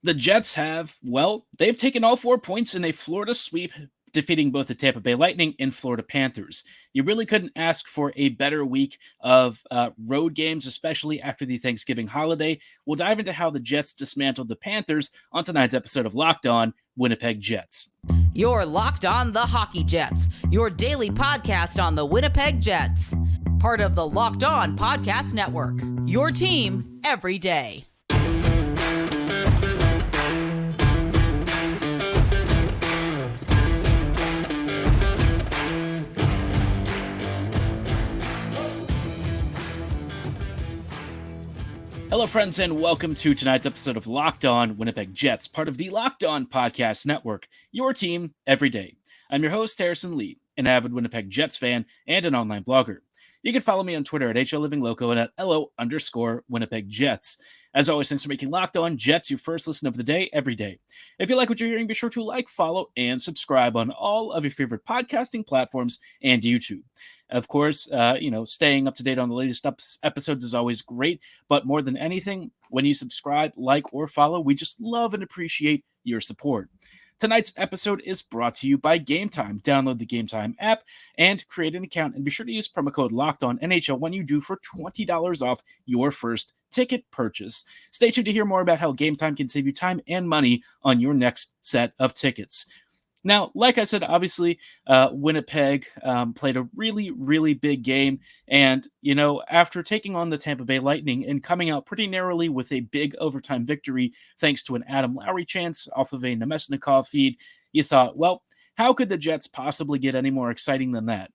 The Jets they've taken all 4 points in a Florida sweep, defeating both the Tampa Bay Lightning and Florida Panthers. You really couldn't ask for a better week of road games, especially after the Thanksgiving holiday. We'll dive into how the Jets dismantled the Panthers on tonight's episode of Locked On Winnipeg Jets. You're Locked On the Hockey Jets, your daily podcast on the Winnipeg Jets. Part of the Locked On Podcast Network, your team every day. Hello, friends, and welcome to tonight's episode of Locked On Winnipeg Jets, part of the Locked On Podcast Network, your team every day. I'm your host, Harrison Lee, an avid Winnipeg Jets fan and an online blogger. You can follow me on Twitter at HLLivingLoco and at LO_Winnipeg Jets. As always, thanks for making Locked On Jets your first listen of the day every day. If you like what you're hearing, be sure to like, follow, and subscribe on all of your favorite podcasting platforms and YouTube. Of course, staying up to date on the latest episodes is always great, but more than anything, when you subscribe, like, or follow, we just love and appreciate your support. Tonight's episode is brought to you by Game Time. Download the Game Time app and create an account, and be sure to use promo code LOCKEDONNHL when you do for $20 off your first ticket purchase. Stay tuned to hear more about how Game Time can save you time and money on your next set of tickets. Now, like I said, obviously, Winnipeg played a really, really big game. And, after taking on the Tampa Bay Lightning and coming out pretty narrowly with a big overtime victory, thanks to an Adam Lowry chance off of a Nemesnikov feed, you thought, well, how could the Jets possibly get any more exciting than that?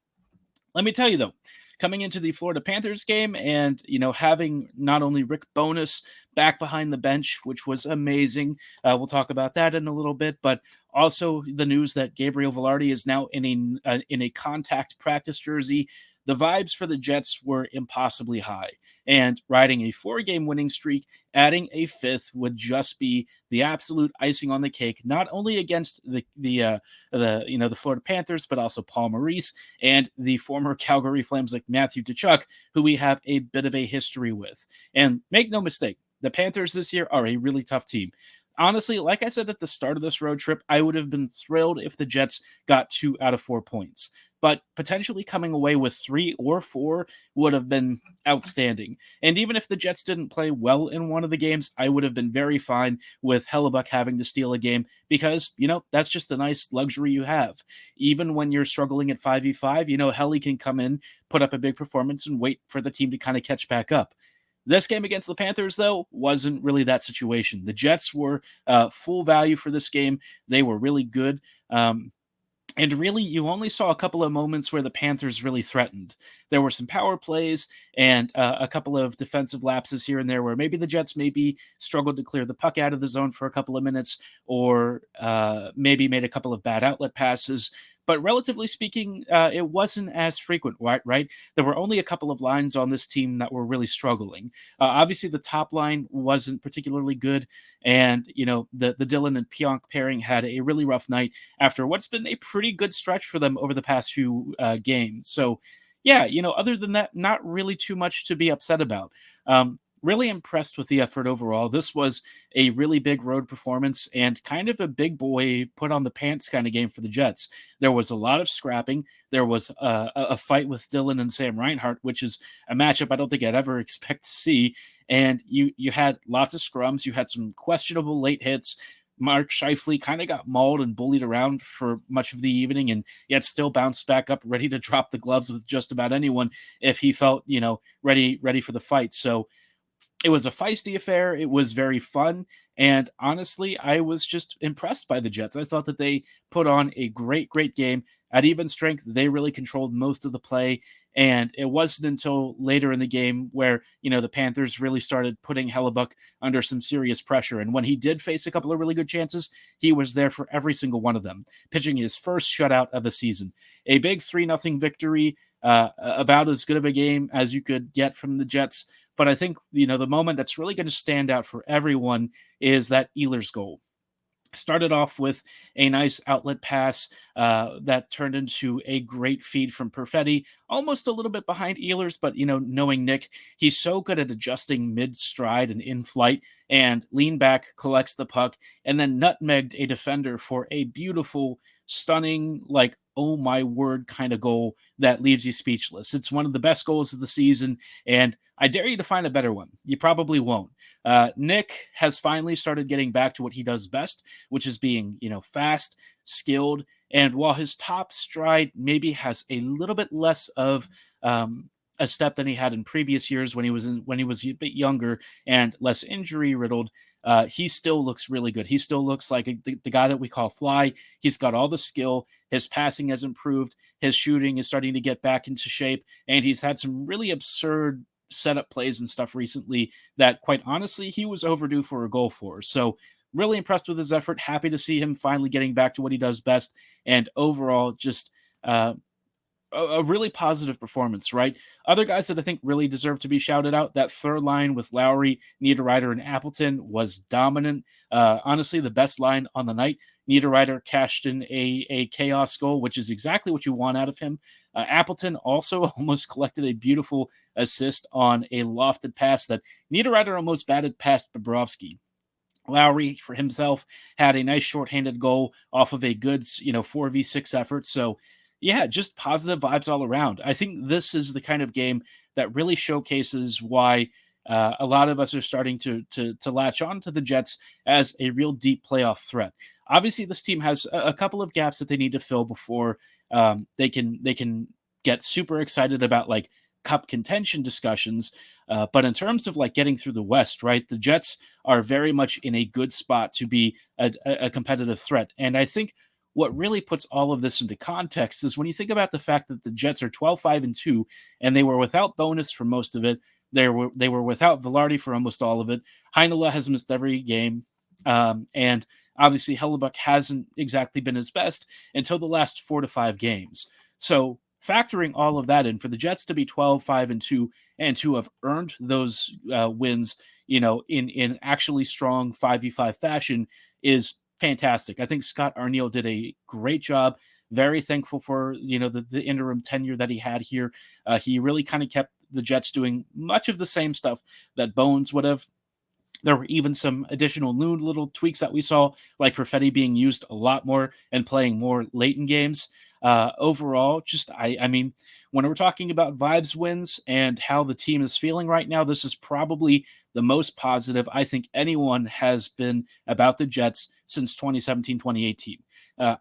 Let me tell you, though, coming into the Florida Panthers game and, having not only Rick Bowness back behind the bench, which was amazing. We'll talk about that in a little bit, but also the news that Gabriel Velarde is now in a contact practice jersey. The vibes for the Jets were impossibly high, and riding a 4-game winning streak, adding a 5th would just be the absolute icing on the cake, not only against the Florida Panthers, but also Paul Maurice and the former Calgary Flames like Matthew Tkachuk, who we have a bit of a history with. And make no mistake, the Panthers this year are a really tough team. Honestly, like I said at the start of this road trip, I would have been thrilled if the Jets got 2 out of 4 points. But potentially coming away with 3 or 4 would have been outstanding. And even if the Jets didn't play well in one of the games, I would have been very fine with Hellebuyck having to steal a game because, that's just a nice luxury you have. Even when you're struggling at 5v5, Helly can come in, put up a big performance, and wait for the team to kind of catch back up. This game against the Panthers, though, wasn't really that situation. The Jets were full value for this game. They were really good. And really, you only saw a couple of moments where the Panthers really threatened. There were some power plays and a couple of defensive lapses here and there where maybe the Jets struggled to clear the puck out of the zone for a couple of minutes or maybe made a couple of bad outlet passes. But relatively speaking, it wasn't as frequent, right? There were only a couple of lines on this team that were really struggling. Obviously, the top line wasn't particularly good, and, the Dillon and Pionk pairing had a really rough night after what's been a pretty good stretch for them over the past few games. So, yeah, other than that, not really too much to be upset about. Really impressed with the effort overall. This was a really big road performance and kind of a big boy put on the pants kind of game for the Jets. There was a lot of scrapping. There was a fight with Dillon and Sam Reinhart, which is a matchup I don't think I'd ever expect to see. And you had lots of scrums. You had some questionable late hits. Mark Scheifele kind of got mauled and bullied around for much of the evening, and yet still bounced back up, ready to drop the gloves with just about anyone if he felt, ready for the fight. So it was a feisty affair. It was very fun. And honestly, I was just impressed by the Jets. I thought that they put on a great, great game. At even strength, they really controlled most of the play. And it wasn't until later in the game where, the Panthers really started putting Hellebuyck under some serious pressure. And when he did face a couple of really good chances, he was there for every single one of them, pitching his first shutout of the season. A big 3-0 victory, about as good of a game as you could get from the Jets. But I think, the moment that's really going to stand out for everyone is that Ehlers goal. Started off with a nice outlet pass that turned into a great feed from Perfetti, almost a little bit behind Ehlers, but, knowing Nick, he's so good at adjusting mid-stride and in-flight, and lean back, collects the puck, and then nutmegged a defender for a beautiful, stunning, like, oh my word kind of goal that leaves you speechless. It's one of the best goals of the season, and I dare you to find a better one. You probably won't. Nick has finally started getting back to what he does best, which is being, fast, skilled, and while his top stride maybe has a little bit less of a step than he had in previous years when he was a bit younger and less injury riddled, he still looks really good. He still looks like the guy that we call Fly. He's got all the skill. His passing has improved. His shooting is starting to get back into shape, and he's had some really absurd setup plays and stuff recently that, quite honestly, he was overdue for a goal for. So really impressed with his effort. Happy to see him finally getting back to what he does best. And overall, just a really positive performance, right? Other guys that I think really deserve to be shouted out, that third line with Lowry, Niederreiter, and Appleton was dominant. Honestly, the best line on the night. Niederreiter cashed in a chaos goal, which is exactly what you want out of him. Appleton also almost collected a beautiful assist on a lofted pass that Niederreiter almost batted past Bobrovsky. Lowry, for himself, had a nice shorthanded goal off of a good, 4v6 effort. So, yeah, just positive vibes all around. I think this is the kind of game that really showcases why a lot of us are starting to latch on to the Jets as a real deep playoff threat. Obviously, this team has a couple of gaps that they need to fill before they can get super excited about like cup contention discussions. But in terms of like getting through the West, right, the Jets are very much in a good spot to be a competitive threat. And I think what really puts all of this into context is when you think about the fact that the Jets are 12-5-2, and they were without Bowness for most of it. They were without Velarde for almost all of it. Heinola has missed every game. And obviously Hellebuyck hasn't exactly been his best until the last 4 to 5 games. So factoring all of that in, for the Jets to be 12-5-2 and to have earned those wins, in actually strong 5v5 fashion is fantastic. I think Scott Arniel did a great job. Very thankful for, the interim tenure that he had here. He really kind of kept the Jets doing much of the same stuff that Bones would have. There were even some additional new little tweaks that we saw, like Perfetti being used a lot more and playing more late in games. Overall, I mean, when we're talking about vibes wins and how the team is feeling right now, this is probably the most positive I think anyone has been about the Jets since 2017-2018.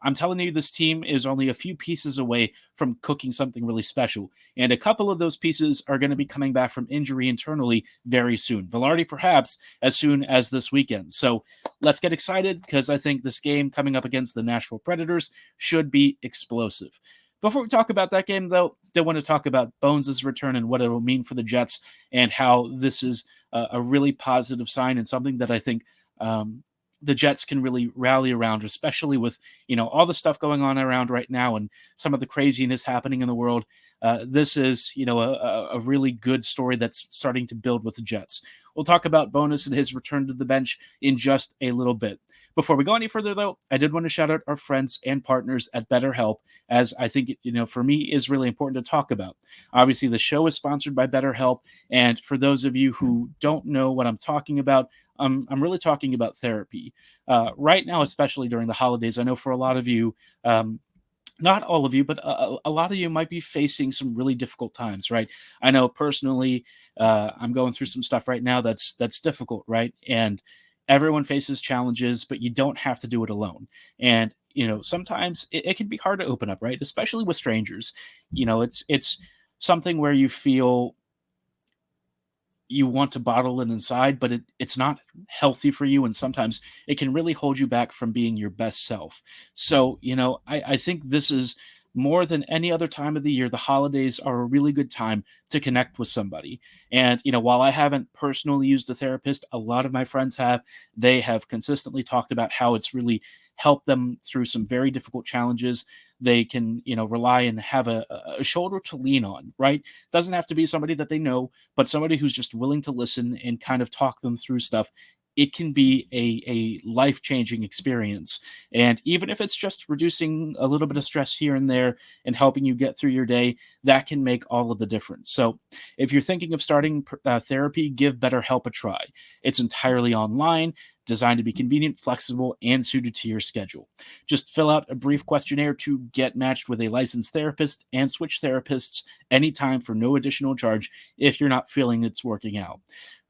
I'm telling you, this team is only a few pieces away from cooking something really special. And a couple of those pieces are going to be coming back from injury internally very soon. Velarde, perhaps, as soon as this weekend. So let's get excited, because I think this game coming up against the Nashville Predators should be explosive. Before we talk about that game, though, I want to talk about Bones' return and what it will mean for the Jets, and how this is a really positive sign and something that I think the Jets can really rally around, especially with, all the stuff going on around right now and some of the craziness happening in the world. This is, a really good story that's starting to build with the Jets. We'll talk about Bowness and his return to the bench in just a little bit. Before we go any further, though, I did want to shout out our friends and partners at BetterHelp, as I think, for me, is really important to talk about. Obviously, the show is sponsored by BetterHelp, and for those of you who don't know what I'm talking about, I'm really talking about therapy. Right now, especially during the holidays, I know for a lot of you, not all of you, but a lot of you might be facing some really difficult times, right? I know personally, I'm going through some stuff right now that's difficult, right? And everyone faces challenges, but you don't have to do it alone. And, sometimes it can be hard to open up, right? Especially with strangers. It's something where you feel you want to bottle it inside, but it's not healthy for you. And sometimes it can really hold you back from being your best self. So, I think this is more than any other time of the year. The holidays are a really good time to connect with somebody. And, while I haven't personally used a therapist, a lot of my friends have. They have consistently talked about how it's really helped them through some very difficult challenges. They can, rely and have a shoulder to lean on, right? Doesn't have to be somebody that they know, but somebody who's just willing to listen and kind of talk them through stuff it can be a life-changing experience. And even if it's just reducing a little bit of stress here and there and helping you get through your day, that can make all of the difference. So if you're thinking of starting therapy, give BetterHelp a try. It's entirely online, designed to be convenient, flexible, and suited to your schedule. Just fill out a brief questionnaire to get matched with a licensed therapist and switch therapists anytime for no additional charge if you're not feeling it's working out.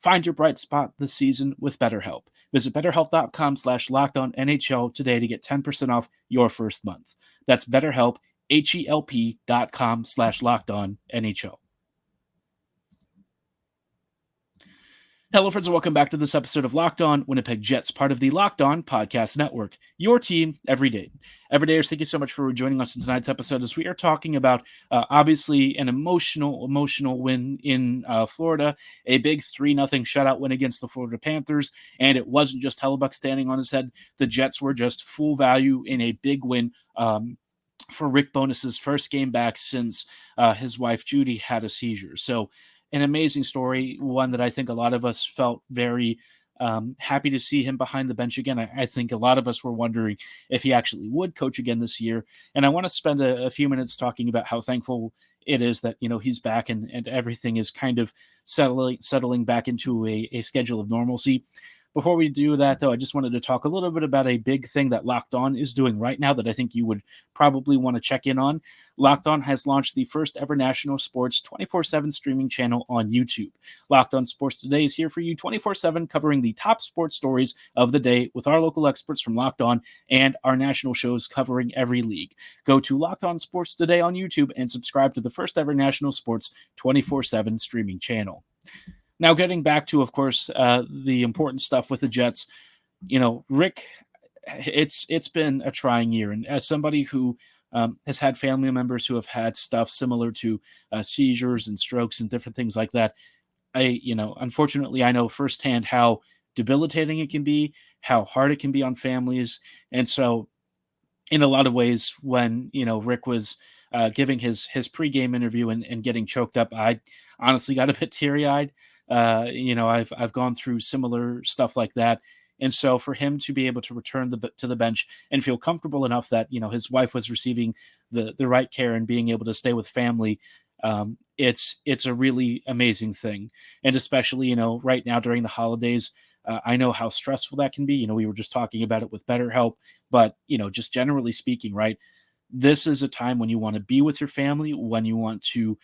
Find your bright spot this season with BetterHelp. Visit betterhelp.com/lockedonnhl today to get 10% off your first month. That's BetterHelp, HELP.com/lockedonnhl. Hello, friends, and welcome back to this episode of Locked On Winnipeg Jets, part of the Locked On Podcast Network, your team every day. Everydayers, thank you so much for joining us in tonight's episode as we are talking about, obviously, an emotional win in Florida, a big 3-0 shutout win against the Florida Panthers, and it wasn't just Hellebuyck standing on his head. The Jets were just full value in a big win for Rick Bowness's first game back since his wife Judy had a seizure. So, an amazing story, one that I think a lot of us felt very happy to see him behind the bench again. I think a lot of us were wondering if he actually would coach again this year. And I want to spend a few minutes talking about how thankful it is that, he's back and everything is kind of settling back into a schedule of normalcy. Before we do that, though, I just wanted to talk a little bit about a big thing that Locked On is doing right now that I think you would probably want to check in on. Locked On has launched the first ever national sports 24/7 streaming channel on YouTube. Locked On Sports Today is here for you 24/7, covering the top sports stories of the day with our local experts from Locked On and our national shows covering every league. Go to Locked On Sports Today on YouTube and subscribe to the first ever national sports 24/7 streaming channel. Now, getting back to, of course, the important stuff with the Jets, Rick, it's been a trying year. And as somebody who has had family members who have had stuff similar to seizures and strokes and different things like that, unfortunately, I know firsthand how debilitating it can be, how hard it can be on families. And so in a lot of ways, when, Rick was giving his pregame interview and getting choked up, I honestly got a bit teary-eyed. I've gone through similar stuff like that. And so for him to be able to return to the bench and feel comfortable enough that, his wife was receiving the right care and being able to stay with family, it's a really amazing thing. And especially, right now during the holidays, I know how stressful that can be. We were just talking about it with BetterHelp, but, just generally speaking, right, this is a time when you want to be with your family, when you want to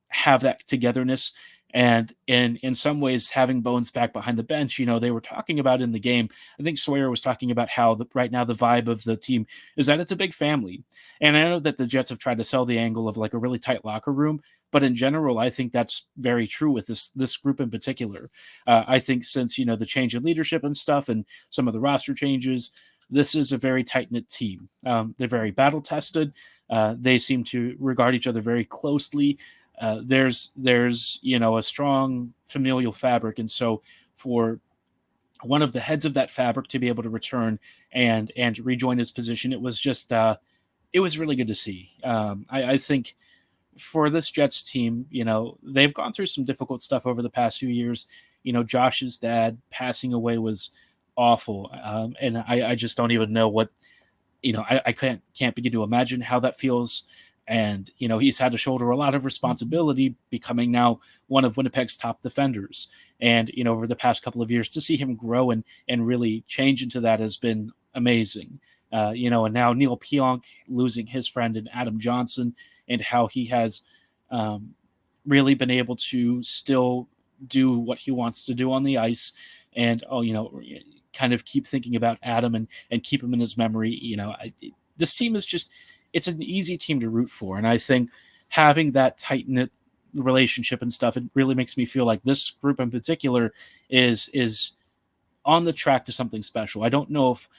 have that togetherness. And in some ways, having Bones back behind the bench, they were talking about in the game. I think Sawyer was talking about how right now the vibe of the team is that it's a big family. And I know that the Jets have tried to sell the angle of like a really tight locker room, but in general, I think that's very true with this group in particular. I think since, the change in leadership and stuff and some of the roster changes, this is a very tight-knit team. They're very battle-tested. They seem to regard each other very closely. There's a strong familial fabric. And so for one of the heads of that fabric to be able to return and rejoin his position, it was just, it was really good to see. I think for this Jets team, they've gone through some difficult stuff over the past few years. Josh's dad passing away was awful. And I just don't even know what, I can't begin to imagine how that feels. And, he's had to shoulder a lot of responsibility, becoming now one of Winnipeg's top defenders. And, over the past couple of years, to see him grow and really change into that has been amazing. And now Neil Pionk losing his friend and Adam Johnson, and how he has really been able to still do what he wants to do on the ice. And, kind of keep thinking about Adam and keep him in his memory. This team is just, it's an easy team to root for. And I think having that tight-knit relationship and stuff, it really makes me feel like this group in particular is on the track to something special. I don't know if,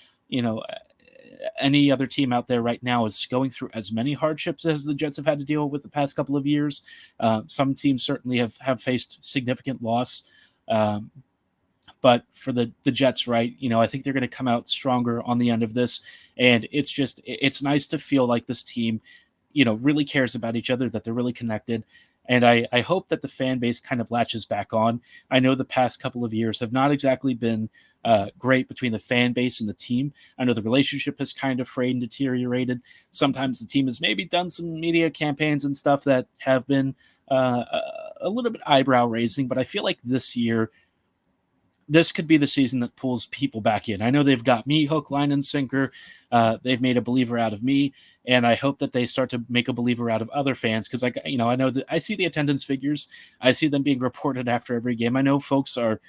any other team out there right now is going through as many hardships as the Jets have had to deal with the past couple of years. Some teams certainly have faced significant loss. But for the Jets, right, I think they're going to come out stronger on the end of this. And it's nice to feel like this team, really cares about each other, that they're really connected. And I hope that the fan base kind of latches back on. I know the past couple of years have not exactly been great between the fan base and the team. I know the relationship has kind of frayed and deteriorated. Sometimes the team has maybe done some media campaigns and stuff that have been a little bit eyebrow raising, but I feel like this year, this could be the season that pulls people back in. I know they've got me hook, line, and sinker. They've made a believer out of me, and I hope that they start to make a believer out of other fans because, I know that I see the attendance figures. I see them being reported after every game. I know folks are,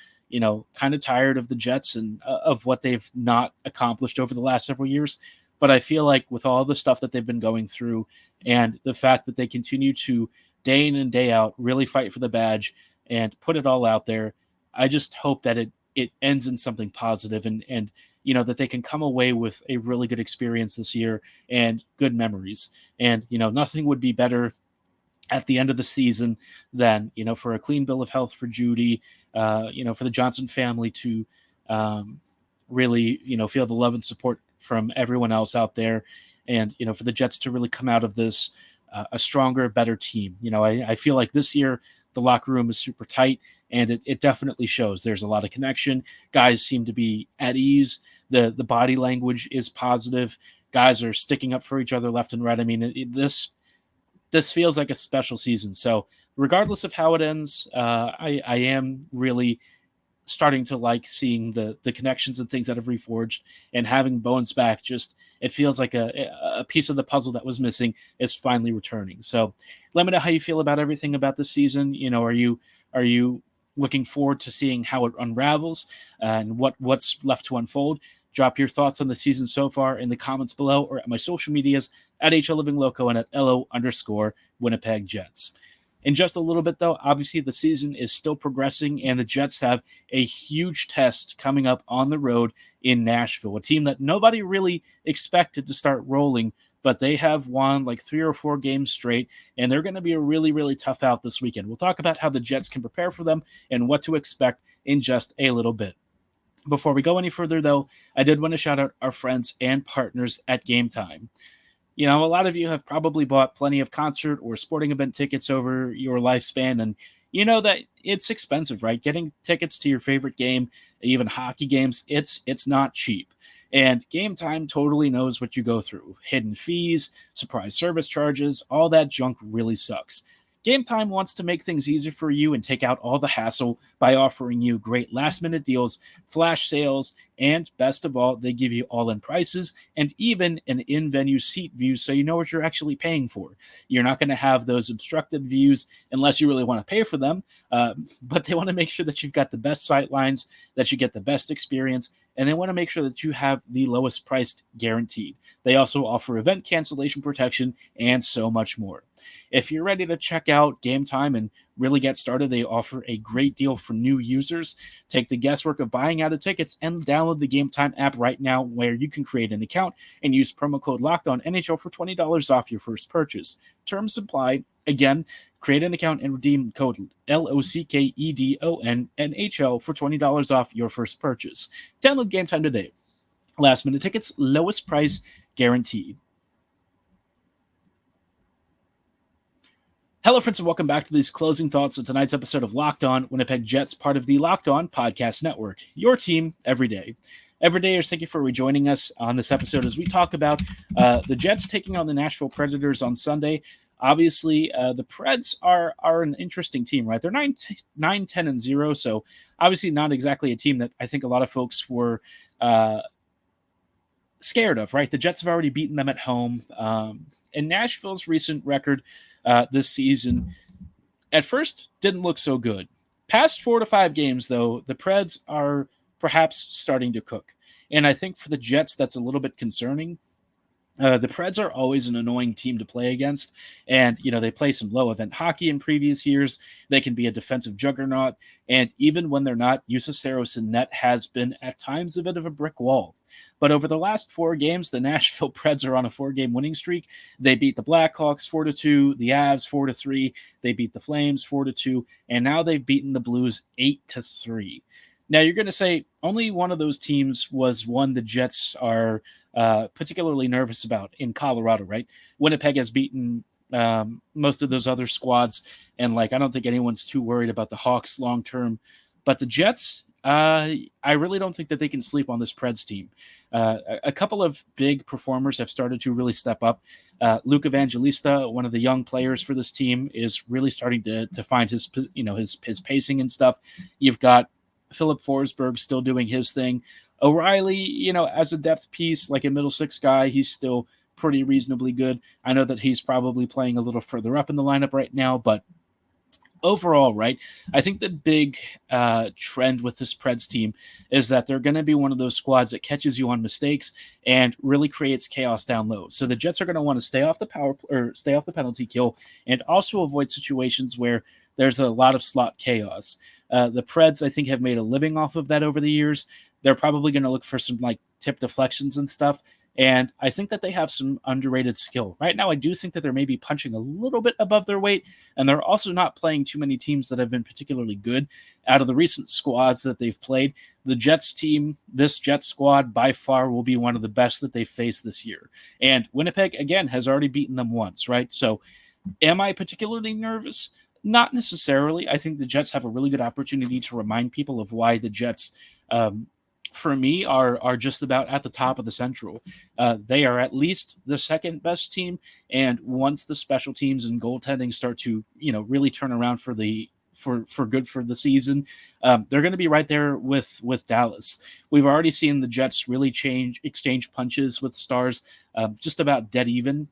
kind of tired of the Jets and of what they've not accomplished over the last several years. But I feel like with all the stuff that they've been going through and the fact that they continue to day in and day out really fight for the badge and put it all out there, I just hope that it ends in something positive and that they can come away with a really good experience this year and good memories. And, nothing would be better at the end of the season than, for a clean bill of health for Judy, for the Johnson family to really, feel the love and support from everyone else out there. And, for the Jets to really come out of this a stronger, better team. I feel like this year the locker room is super tight. And it definitely shows. There's a lot of connection. Guys seem to be at ease. The body language is positive. Guys are sticking up for each other left and right. I mean, this feels like a special season. So regardless of how it ends, I am really starting to like seeing the connections and things that have reforged, and having Bones back. Just it feels like a piece of the puzzle that was missing is finally returning. So let me know how you feel about everything about this season. Are you looking forward to seeing how it unravels and what's left to unfold? Drop your thoughts on the season so far in the comments below or at my social medias at HLLivingLoco and at LO_Winnipeg Jets. In just a little bit, though, obviously the season is still progressing, and the Jets have a huge test coming up on the road in Nashville, a team that nobody really expected to start rolling, but they have won like 3 or 4 games straight, and they're going to be a really, really tough out this weekend. We'll talk about how the Jets can prepare for them and what to expect in just a little bit. Before we go any further, though, I did want to shout out our friends and partners at Game Time. A lot of you have probably bought plenty of concert or sporting event tickets over your lifespan, and you know that it's expensive, right? Getting tickets to your favorite game, even hockey games, it's not cheap. And Game Time totally knows what you go through. Hidden fees, surprise service charges, all that junk really sucks. Game Time wants to make things easy for you and take out all the hassle by offering you great last-minute deals, flash sales, and best of all, they give you all-in prices and even an in-venue seat view so you know what you're actually paying for. You're not going to have those obstructed views unless you really want to pay for them, but they want to make sure that you've got the best sight lines, that you get the best experience, and they want to make sure that you have the lowest price guaranteed. They also offer event cancellation protection and so much more. If you're ready to check out Game Time and really get started, they offer a great deal for new users. Take the guesswork of buying out of tickets and download the Game Time app right now, where you can create an account and use promo code LOCKEDONNHL for $20 off your first purchase. Terms apply. Again, create an account and redeem code LOCKEDONNHL for $20 off your first purchase. Download Game Time today. Last minute tickets, lowest price guaranteed. Hello, friends, and welcome back to these closing thoughts on tonight's episode of Locked On Winnipeg Jets, part of the Locked On Podcast Network, your team every day. Everydayers, thank you for rejoining us on this episode as we talk about the Jets taking on the Nashville Predators on Sunday. Obviously, the Preds are an interesting team, right? They're 9-10-0, so obviously not exactly a team that I think a lot of folks were scared of, right? The Jets have already beaten them at home. And Nashville's recent record this season at first didn't look so good. Past 4 to 5 games, though, the Preds are perhaps starting to cook. And I think for the Jets, that's a little bit concerning. The Preds are always an annoying team to play against. And, they play some low-event hockey in previous years. They can be a defensive juggernaut. And even when they're not, Jussi Saros in net has been at times a bit of a brick wall. But over the last 4 games, the Nashville Preds are on a 4-game winning streak. They beat the Blackhawks 4-2, the Avs 4-3. They beat the Flames 4-2. And now they've beaten the Blues 8-3. Now, you're going to say only one of those teams was one the Jets are particularly nervous about in Colorado, right? Winnipeg has beaten most of those other squads. And like, I don't think anyone's too worried about the Hawks long term, but the Jets, I really don't think that they can sleep on this Preds team. A couple of big performers have started to really step up. Luke Evangelista, one of the young players for this team, is really starting to find his pacing and stuff. You've got Philip Forsberg still doing his thing. O'Reilly, as a depth piece, like a middle six guy, he's still pretty reasonably good. I know that he's probably playing a little further up in the lineup right now, but overall, right, I think the big trend with this Preds team is that they're going to be one of those squads that catches you on mistakes and really creates chaos down low. So the Jets are going to want to stay off the penalty kill and also avoid situations where there's a lot of slot chaos. The Preds, I think, have made a living off of that over the years. They're probably going to look for some like tip deflections and stuff. And I think that they have some underrated skill. Right now, I do think that they're maybe punching a little bit above their weight, and they're also not playing too many teams that have been particularly good. Out of the recent squads that they've played, the Jets team, this Jets squad, by far will be one of the best that they've faced this year. And Winnipeg, again, has already beaten them once, right? So am I particularly nervous? Not necessarily. I think the Jets have a really good opportunity to remind people of why the Jets for me, are just about at the top of the Central. They are at least the second best team, and once the special teams and goaltending start to, really turn around for good for the season, they're going to be right there with Dallas. We've already seen the Jets really exchange punches with Stars, just about dead even.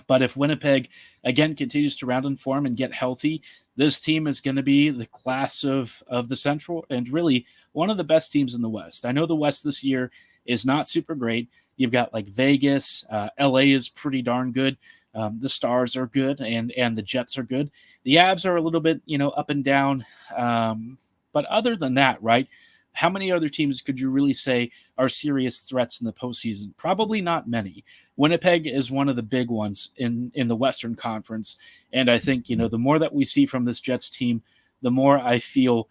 But if Winnipeg, again, continues to round in form and get healthy, this team is going to be the class of the Central and really one of the best teams in the West. I know the West this year is not super great. You've got like Vegas, LA is pretty darn good. The Stars are good and the Jets are good. The Avs are a little bit, up and down. But other than that, right, how many other teams could you really say are serious threats in the postseason? Probably not many. Winnipeg is one of the big ones in the Western Conference. And I think, the more that we see from this Jets team, the more I feel,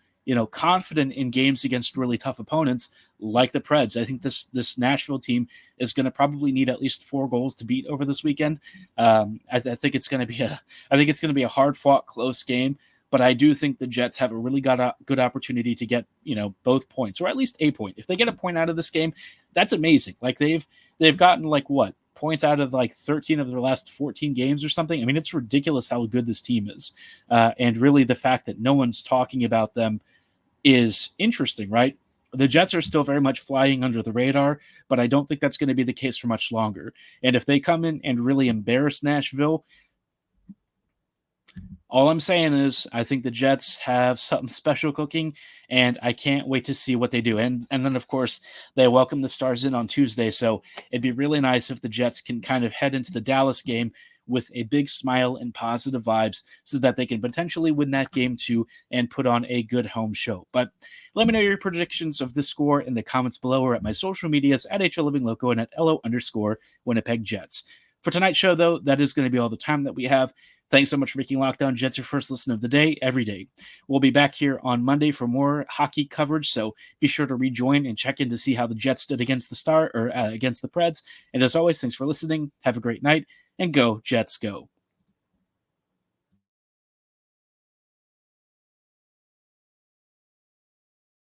confident in games against really tough opponents like the Preds. I think this Nashville team is going to probably need at least 4 goals to beat over this weekend. I think it's going to be a hard fought, close game. But I do think the Jets have a really good opportunity to get, both points, or at least a point. If they get a point out of this game, that's amazing. Like they've gotten points out of 13 of their last 14 games or something. I mean, it's ridiculous how good this team is. And really the fact that no one's talking about them is interesting, right? The Jets are still very much flying under the radar, but I don't think that's going to be the case for much longer. And if they come in and really embarrass Nashville, all I'm saying is I think the Jets have something special cooking, and I can't wait to see what they do. And then, of course, they welcome the Stars in on Tuesday, so it'd be really nice if the Jets can kind of head into the Dallas game with a big smile and positive vibes so that they can potentially win that game too and put on a good home show. But let me know your predictions of the score in the comments below or at my social medias at HLivingLoco and at LO_Winnipeg Jets. For tonight's show, though, that is going to be all the time that we have. Thanks so much for making Locked On Jets your first listen of the day, every day. We'll be back here on Monday for more hockey coverage, so be sure to rejoin and check in to see how the Jets did against the Preds. And as always, thanks for listening. Have a great night, and go Jets go.